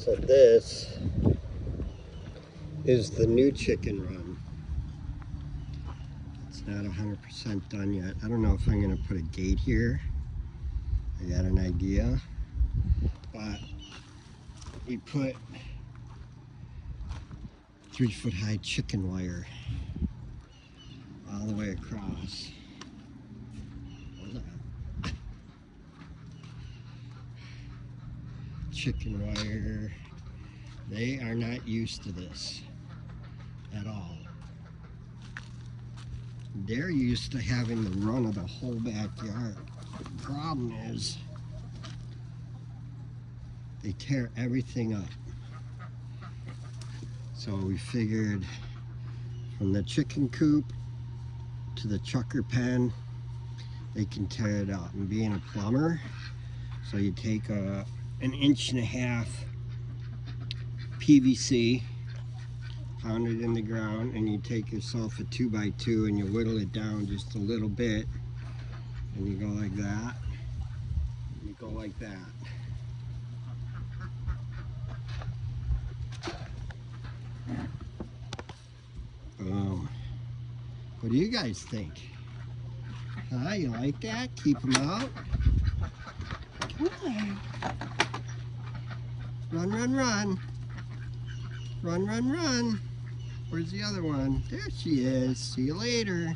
So this is the new chicken run. It's not 100% done yet. I don't know if I'm going to put a gate here. I got an idea. But we put 3-foot high chicken wire all the way across. Hold on. Chicken wire. They are not used to this at all. They're used to having the run of the whole backyard. The problem is they tear everything up. So we figured from the chicken coop to the chucker pen, they can tear it up. And being a plumber, so you take an 1.5 inch PVC, pound it in the ground, and you take yourself a 2x2 and you whittle it down just a little bit, and you go like that, and you go like that. Boom. What do you guys think? Huh? You like that? Keep them out? Come on. Run, run, run. Run, run, run. Where's the other one? There she is. See you later.